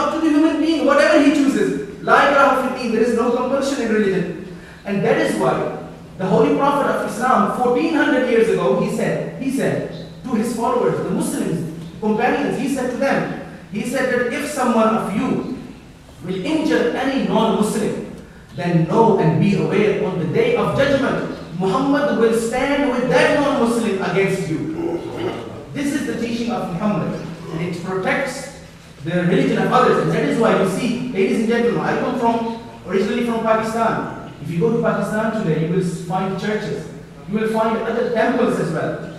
up to the human being, whatever he chooses. La ikraha fi din, there is no compulsion in religion. And that is why the Holy Prophet of Islam, 1400 years ago, he said to his followers, the Muslims, companions, he said to them, he said that if someone of you will injure any non-Muslim, then know and be aware on the day of judgment, Muhammad will stand with that non-Muslim against you. This is the teaching of Muhammad, and it protects the religion of others. And that is why you see, ladies and gentlemen, I come originally from Pakistan. If you go to Pakistan today, you will find churches. You will find other temples as well.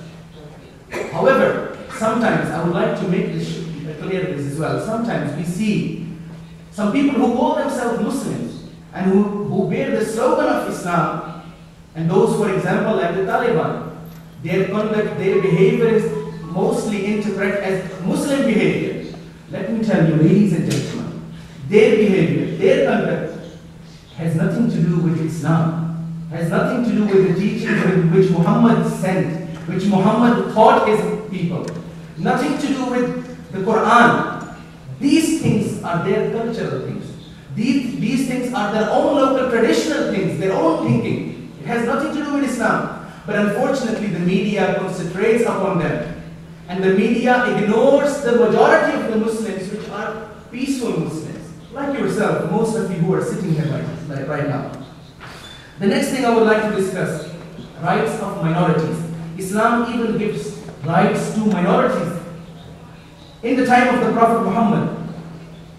However, sometimes, I would like to make this clear as well, sometimes we see some people who call themselves Muslims and who bear the slogan of Islam, and those, for example, like the Taliban, their conduct, their behavior is mostly interpreted as Muslim behavior. Let me tell you, ladies and gentlemen, their behavior, their conduct has nothing to do with Islam, has nothing to do with the teachings which Muhammad sent, which Muhammad taught his people, nothing to do with the Quran. These things are their cultural things. These things are their own local traditional things, their own thinking. It has nothing to do with Islam. But unfortunately, the media concentrates upon them. And the media ignores the majority of the Muslims, which are peaceful Muslims. Like yourself, most of you who are sitting here right now. The next thing I would like to discuss, rights of minorities. Islam even gives rights to minorities. In the time of the Prophet Muhammad,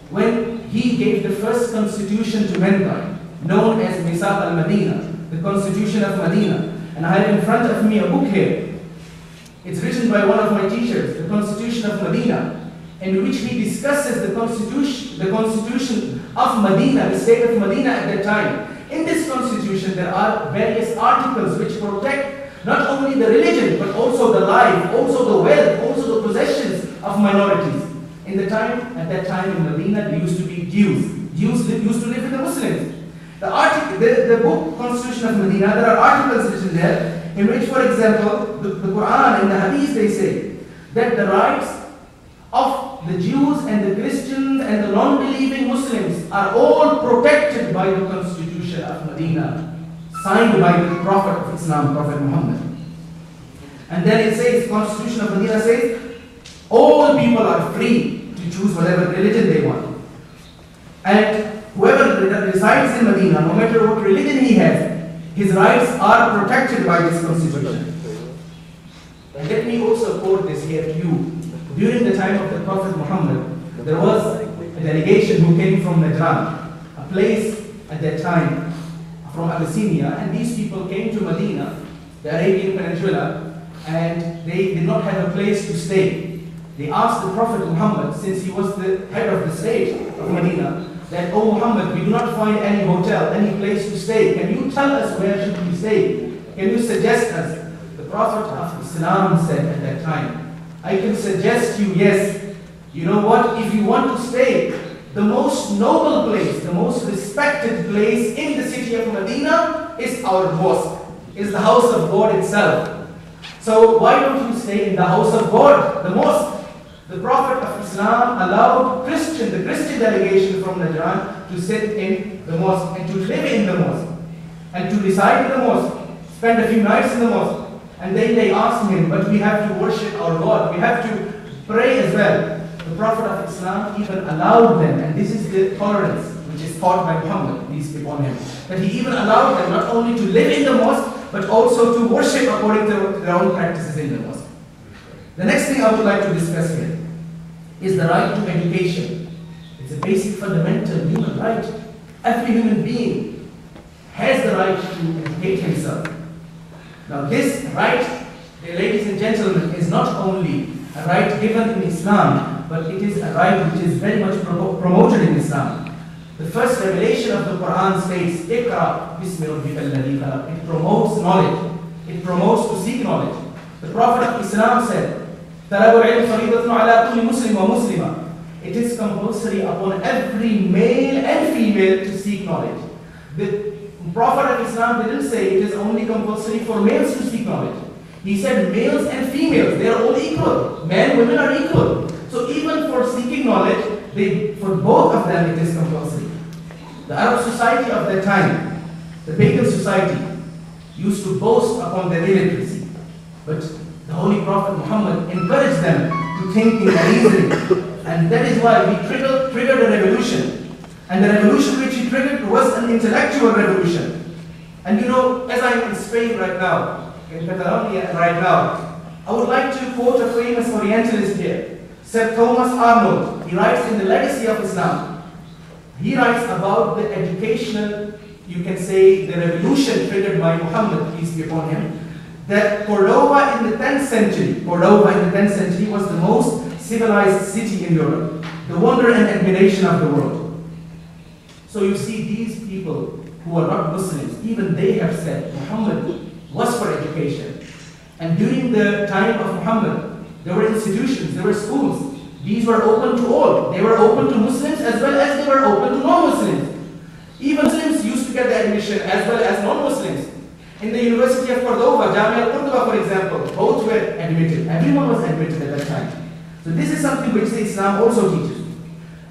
when he gave the first constitution to mankind, known as Misaq al-Madina, the Constitution of Medina, and I have in front of me a book here. It's written by one of my teachers, the Constitution of Medina, in which he discusses the constitution of Medina, the state of Medina at that time. In this constitution, there are various articles which protect not only the religion, but also the life, also the wealth, also the possessions of minorities. At that time in Medina, there used to be Jews. Jews used to live with the Muslims. The book Constitution of Medina, there are articles written there, in which, for example, the Quran and the Hadith, they say that the rights of the Jews and the Christians and the non-believing Muslims are all protected by the Constitution of Medina, signed by the Prophet of Islam, Prophet Muhammad. And then it says, Constitution of Medina says, all people are free to choose whatever religion they want. And whoever resides in Medina, no matter what religion he has, his rights are protected by this Constitution. And let me also quote this here to you. During the time of the Prophet Muhammad, there was a delegation who came from Najran, a place at that time from Abyssinia, and these people came to Medina, the Arabian Peninsula, and they did not have a place to stay. They asked the Prophet Muhammad, since he was the head of the state of Medina, that, "Oh Muhammad, we do not find any hotel, any place to stay. Can you tell us where should we stay? Can you suggest us?" The Prophet of Islam said at that time, "I can suggest you, yes. You know what? If you want to stay, the most noble place, the most respected place in the city of Medina is our mosque, is the house of God itself. So why don't you stay in the house of God, the mosque?" The Prophet of Islam allowed the Christian delegation from Najran to sit in the mosque and to live in the mosque and to reside in the mosque, spend a few nights in the mosque. And then they asked him, "But we have to worship our God, we have to pray as well." The Prophet of Islam even allowed them, and this is the tolerance which is taught by Muhammad, peace be upon him, that he even allowed them not only to live in the mosque, but also to worship according to their own practices in the mosque. The next thing I would like to discuss here is the right to education. It's a basic fundamental human right. Every human being has the right to educate himself. Now this right, ladies and gentlemen, is not only a right given in Islam, but it is a right which is very much promoted in Islam. The first revelation of the Quran states, "Iqra bismi rabbikal ladhi khalaq." It promotes knowledge. It promotes to seek knowledge. The Prophet of Islam said, "Talabul ilm faridatun ala kulli muslim wa muslima." It is compulsory upon every male and female to seek knowledge. The Prophet of Islam didn't say it is only compulsory for males to seek knowledge. He said males and females, they are all equal. Men, women are equal. So even for seeking knowledge, for both of them it is compulsory. The Arab society of that time, the pagan society, used to boast upon their illiteracy. But the Holy Prophet Muhammad encouraged them to think in reasoning. And that is why he triggered a revolution. And the revolution which he triggered was an intellectual revolution. And you know, as I'm in Spain right now, in Catalonia right now, I would like to quote a famous Orientalist here, Sir Thomas Arnold. He writes in The Legacy of Islam. He writes about the educational, you can say, the revolution triggered by Muhammad, peace be upon him, that Cordova in the 10th century was the most civilized city in Europe, the wonder and admiration of the world. So you see, these people who are not Muslims, even they have said Muhammad was for education. And during the time of Muhammad, there were institutions, there were schools. These were open to all. They were open to Muslims as well as they were open to non-Muslims. Even Muslims used to get the admission as well as non-Muslims. In the University of Cordova, Camidelapau, for example, both were admitted. Everyone was admitted at that time. So this is something which the Islam also teaches.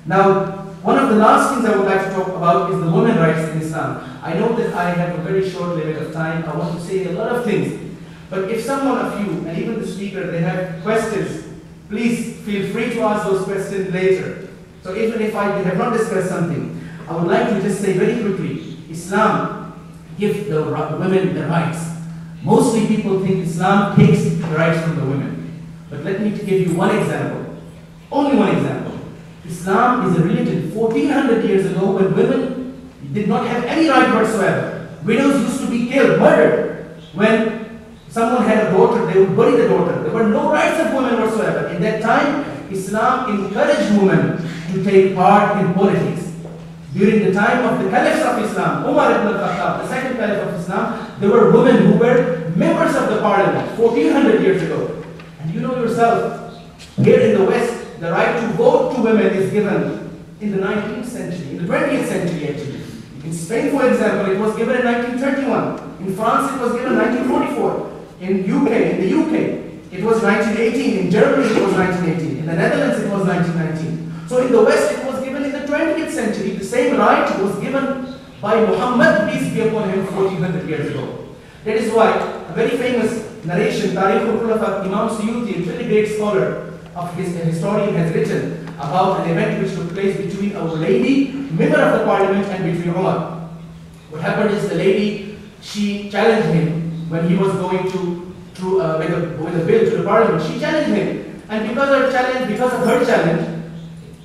Now, one of the last things I would like to talk about is the women's rights in Islam. I know that I have a very short limit of time. I want to say a lot of things. But if someone of you, and even the speaker, they have questions, please feel free to ask those questions later. So even if I have not discussed something, I would like to just say very quickly, Islam gives the women the rights. Mostly people think Islam takes the rights from the women. But let me give you one example. Only one example. Islam is a religion 1400 years ago when women did not have any right whatsoever. Widows used to be killed, murdered. When someone had a daughter, they would bury the daughter. There were no rights of women whatsoever. In that time, Islam encouraged women to take part in politics. During the time of the caliphs of Islam, leUmarAl-Qadri, the second caliph of Islam, there were women who were members of the parliament 1400 years ago. And you know yourself, here in the West, the right to vote to women is given in the 19th century, in the 20th century actually. In Spain, for example, it was given in 1931. In France, it was given in 1944. In the UK, it was 1918. In Germany, it was 1918. In the Netherlands, it was 1919. So in the West, it was given in the 20th century. The same right was given by Muhammad, peace be upon him, 1400 years ago. That is why a very famous narration, Tarikh al-Khulafa, Imam Suyuti, a really great scholar of his historian, has written about an event which took place between Our Lady, member of the parliament, and between Umar. What happened is the lady, she challenged him when he was going with a bill to the parliament. She challenged him, and because of her challenge,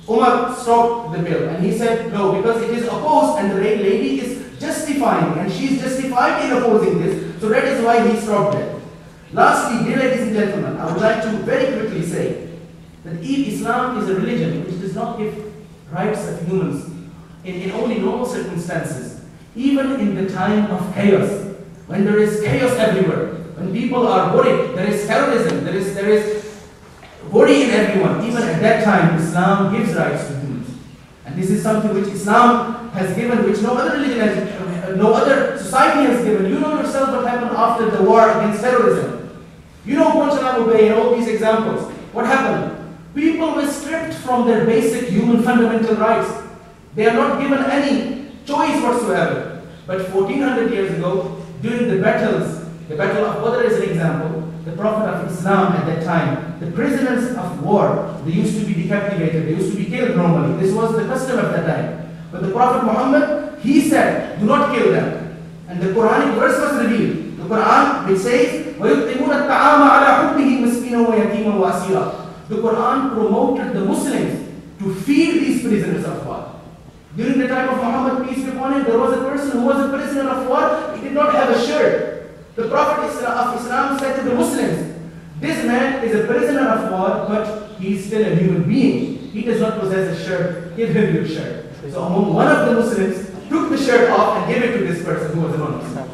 Umar stopped the bill, and he said no, because it is opposed, and the lady is justifying, and she is justified in opposing this, so that is why he stopped it. Lastly, dear ladies and gentlemen, I would like to very quickly say that Islam is a religion which does not give rights of humans in only normal circumstances. Even in the time of chaos, when there is chaos everywhere, when people are worried, there is terrorism, there is worry in everyone. Even at that time, Islam gives rights to humans. And this is something which Islam has given, which no other religion has, no other society has given. You know yourself what happened after the war against terrorism. You know Guantanamo Bay and all these examples. What happened? People were stripped from their basic human fundamental rights. They are not given any choice whatsoever. But 1400 years ago, during the battles, the Battle of Badr is an example, the Prophet of Islam at that time, the prisoners of war, they used to be decapitated, they used to be killed normally. This was the custom at that time. But the Prophet Muhammad, he said, do not kill them. And the Quranic verse was revealed. The Quran, which says, وَيُطْعِمُونَ الطَّعَامَ عَلَى حُبِّهِ مِسْكِينًا وَيَتِيمًا وَأَسِيرًا. The Quran promoted the Muslims to feed these prisoners of war. During the time of Muhammad, peace be upon him, there was a person who was a prisoner of war. He did not have a shirt. The Prophet of Islam said to the Muslims, this man is a prisoner of war, but he is still a human being. He does not possess a shirt. Give him your shirt. So one of the Muslims took the shirt off and gave it to this person who was a non-Muslim.